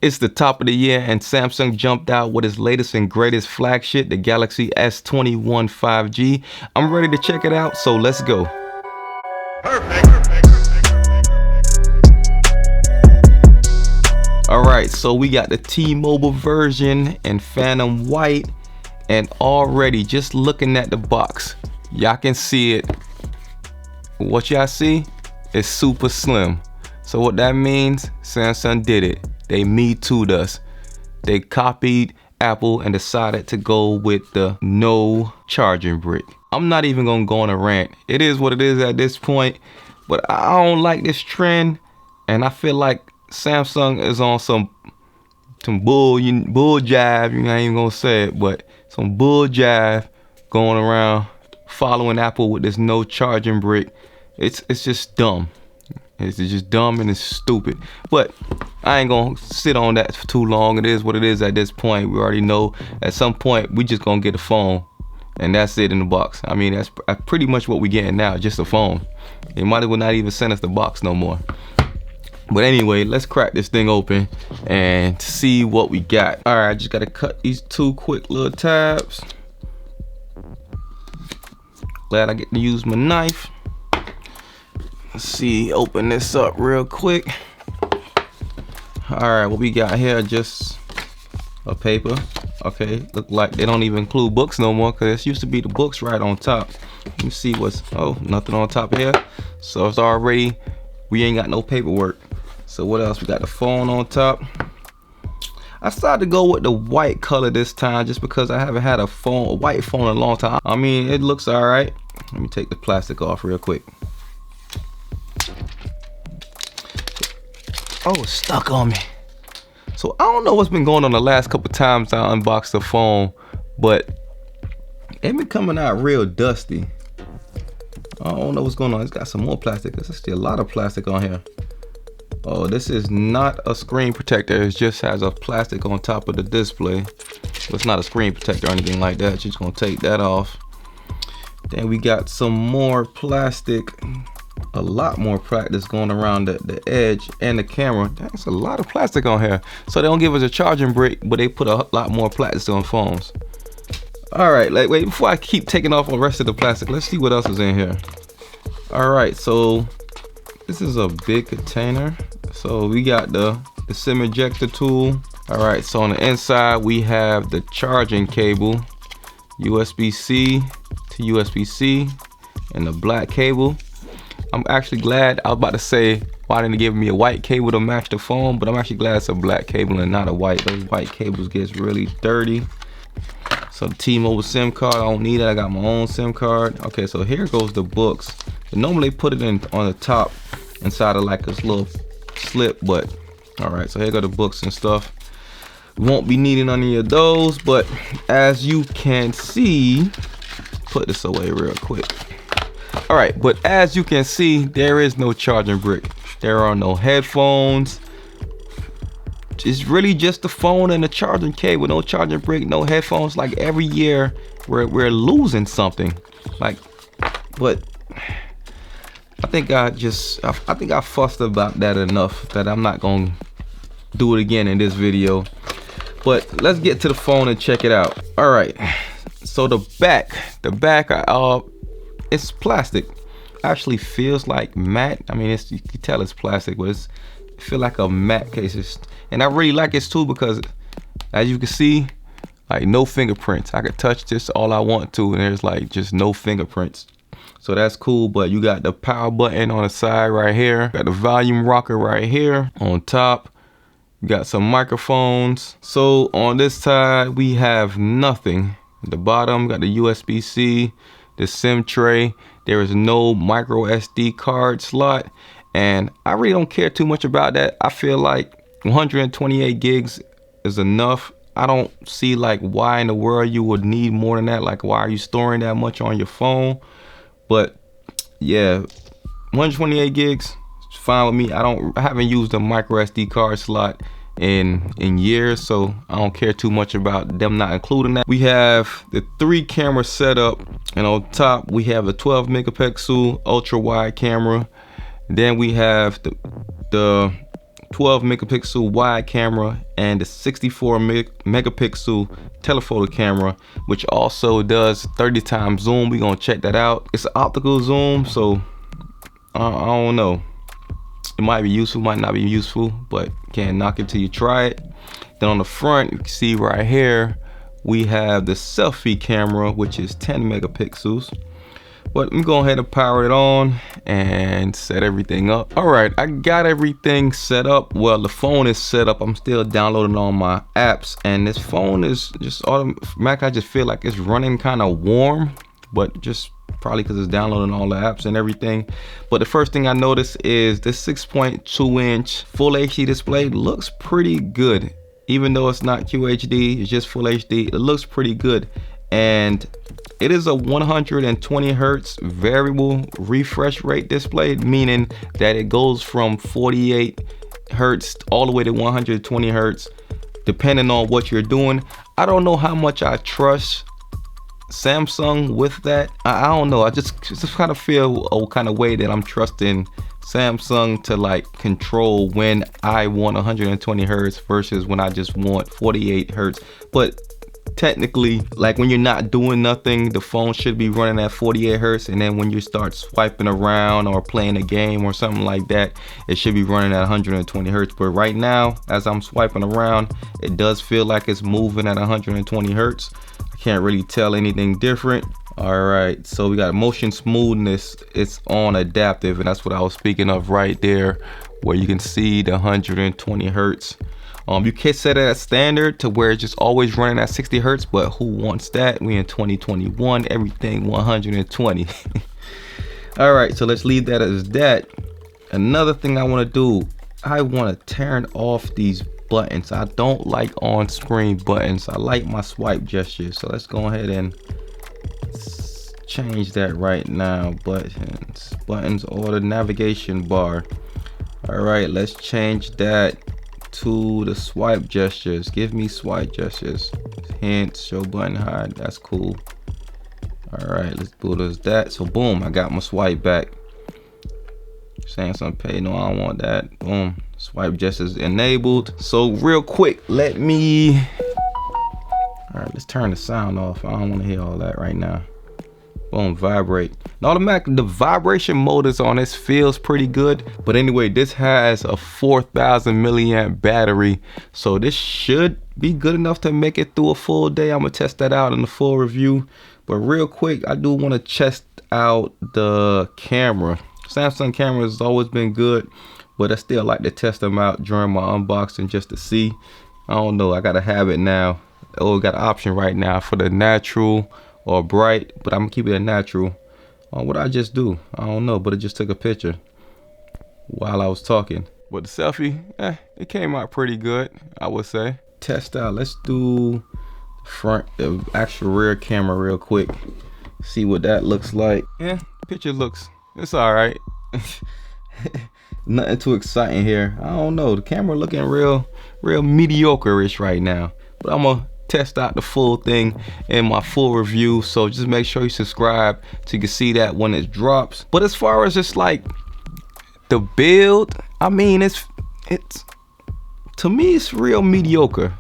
It's the top of the year and Samsung jumped out with its latest and greatest flagship, the Galaxy S21 5G. I'm ready to check it out, so let's go. Alright, so we got the T-Mobile version in Phantom White, and already just looking at the box, y'all can see it. What y'all see is super slim. So what that means, Samsung did it. They Me Too'd us. They copied Apple and decided to go with the no charging brick. I'm not even gonna go on a rant. It is what it is at this point, but I don't like this trend, and I feel like Samsung is on some bull jive. You know, I ain't even gonna say it, but some bull jive going around following Apple with this no charging brick. It's just dumb. It's just dumb and it's stupid. But I ain't gonna sit on that for too long. It is what it is at this point. We already know at some point we just gonna get a phone, and that's it in the box. I mean, that's pretty much what we getting now, just a phone. They might as well not even send us the box no more. But anyway, let's crack this thing open and see what we got. All right, I just gotta cut these two quick little tabs. Glad I get to use my knife. Let's see, open this up real quick. All right, what we got here, just a paper. Okay, look like they don't even include books no more, because it used to be the books right on top. Let me see what's, oh, nothing on top here. So it's already, we ain't got no paperwork. So what else? We got the phone on top. I decided to go with the white color this time just because I haven't had a white phone in a long time. I mean, it looks all right. Let me take the plastic off real quick. Oh, it's stuck on me. So I don't know what's been going on the last couple times I unboxed the phone, but it been coming out real dusty. I don't know what's going on. It's got some more plastic. There's actually a lot of plastic on here. Oh, this is not a screen protector. It just has a plastic on top of the display. So it's not a screen protector or anything like that. Just gonna take that off. Then we got some more plastic. A lot more practice going around the edge and the camera. That's a lot of plastic on here. So they don't give us a charging brick, but they put a lot more plastic on phones. All right, like, wait, before I keep taking off the rest of the plastic, let's see what else is in here. All right, so this is a big container. So we got the SIM ejector tool. All right, so on the inside we have the charging cable, USB-C to USB-C, and the black cable. I'm actually glad. I was about to say, why didn't they give me a white cable to match the phone? But I'm actually glad it's a black cable and not a white. Those white cables gets really dirty. So the T-Mobile SIM card, I don't need it. I got my own SIM card. Okay, so here goes the books. And normally they put it in on the top inside of like this little slip, but all right, so here go the books and stuff. We won't be needing any of those, but as you can see, put this away real quick. All right, but as you can see, there is no charging brick. There are no headphones. It's really just the phone and the charging cable. No charging brick, no headphones. Like every year, we're losing something. Like, but I think I fussed about that enough that I'm not gonna do it again in this video. But let's get to the phone and check it out. All right, so the back, it's plastic. Actually feels like matte. I mean, you can tell it's plastic, but it feel like a matte case. And I really like it too because, as you can see, like no fingerprints. I could touch this all I want to, and there's like just no fingerprints. So that's cool. But you got the power button on the side right here. Got the volume rocker right here on top. You got some microphones. So on this side we have nothing. At the bottom got the USB-C, the SIM tray. There is no micro SD card slot, and I really don't care too much about that. I feel like 128 gigs is enough. I don't see like why in the world you would need more than that. Like, why are you storing that much on your phone? But yeah, 128 gigs is fine with me. I haven't used a micro SD card slot in years, so I don't care too much about them not including that. We have the 3 camera setup, and on top we have a 12 megapixel ultra wide camera. Then we have the 12 megapixel wide camera and the 64 megapixel telephoto camera, which also does 30 times zoom. We're gonna check that out. It's an optical zoom, so I don't know. It might be useful, might not be useful, but can't knock it till you try it. Then on the front, you can see right here, we have the selfie camera, which is 10 megapixels. But I'm going ahead and power it on and set everything up. All right, I got everything set up. Well, the phone is set up. I'm still downloading all my apps, and this phone is just automatic. I just feel like it's running kind of warm, but just probably because it's downloading all the apps and everything. But the first thing I noticed is this 6.2-inch full HD display looks pretty good. Even though it's not QHD, it's just full HD, it looks pretty good. And it is a 120 hertz variable refresh rate display, meaning that it goes from 48 hertz all the way to 120 hertz, depending on what you're doing. I don't know how much I trust Samsung with that. I don't know. I just kind of feel a kind of way that I'm trusting Samsung to like control when I want 120 hertz versus when I just want 48 hertz. But technically, like when you're not doing nothing, the phone should be running at 48 hertz, and then when you start swiping around or playing a game or something like that, it should be running at 120 hertz. But right now, as I'm swiping around, it does feel like it's moving at 120 hertz. I can't really tell anything different. All right, so we got motion smoothness. It's on adaptive, and that's what I was speaking of right there, where you can see the 120 hertz. You can set it at standard to where it's just always running at 60 hertz, but who wants that? We in 2021, everything 120. All right, so let's leave that as that. Another thing I want to do, I want to turn off these buttons. I don't like on-screen buttons. I like my swipe gestures. So let's go ahead and change that right now. Buttons or the navigation bar. All right, let's change that to the swipe gestures. Give me swipe gestures. Hint, show button hide. That's cool. All right, let's do this that. So boom, I got my swipe back. Samsung Pay, no, I don't want that. Boom, swipe gestures enabled. So real quick, all right, let's turn the sound off. I don't want to hear all that right now. Boom, vibrate. Now the vibration mode is on. This feels pretty good. But anyway, this has a 4,000 milliamp battery, so this should be good enough to make it through a full day. I'm gonna test that out in the full review. But real quick, I do want to test out the camera. Samsung camera has always been good, but I still like to test them out during my unboxing just to see. I don't know, I got a habit now. Oh, we got an option right now for the natural or bright, but I'm gonna keep it a natural. What I just do, I don't know, but it just took a picture while I was talking. But the selfie, it came out pretty good, I would say. Test out, let's do the actual rear camera real quick. See what that looks like. Yeah, picture looks, it's all right. Nothing too exciting here. I don't know, the camera looking real mediocre-ish right now. But I'm gonna test out the full thing in my full review, so just make sure you subscribe so you can see that when it drops. But as far as just like the build, I mean, it's to me it's real mediocre.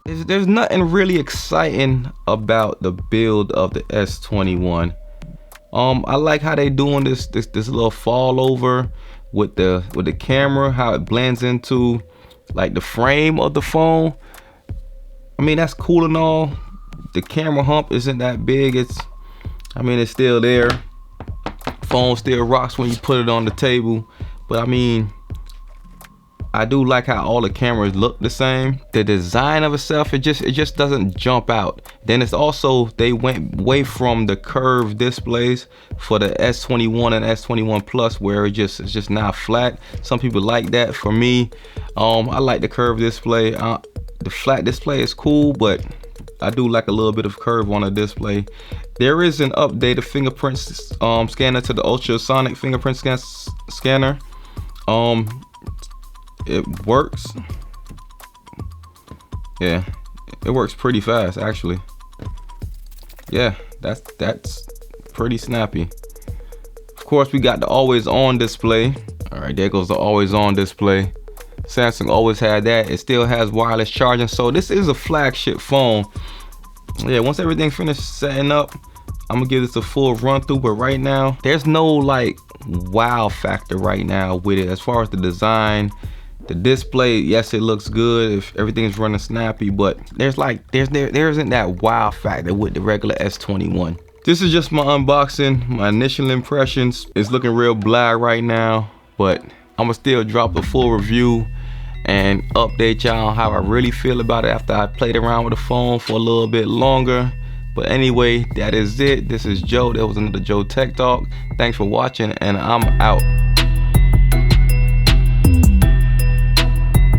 There's nothing really exciting about the build of the S21. I like how they doing this little fall over with the camera, how it blends into like the frame of the phone. I mean, that's cool and all. The camera hump isn't that big. It's still there. Phone still rocks when you put it on the table. But I mean, I do like how all the cameras look the same. The design of itself, it just doesn't jump out. Then it's also, they went away from the curved displays for the S21 and S21 Plus, where it's just not flat. Some people like that. For me, I like the curved display. The flat display is cool, but I do like a little bit of curve on the display. There is an updated fingerprint scanner to the ultrasonic fingerprint scanner. It works. Yeah, it works pretty fast actually. Yeah, that's pretty snappy. Of course, we got the always on display. All right, there goes the always on display. Samsung always had that. It still has wireless charging, so this is a flagship phone. Yeah, once everything's finished setting up, I'm gonna give this a full run through, but right now there's no like wow factor right now with it as far as the design. The display, yes, it looks good if everything's running snappy, but there isn't that wow factor with the regular S21. This is just my unboxing, my initial impressions. It's looking real blah right now, but I'm gonna still drop a full review and update y'all on how I really feel about it after I played around with the phone for a little bit longer. But anyway, that is it. This is Joe. That was another Joe Tech Talk. Thanks for watching, and I'm out.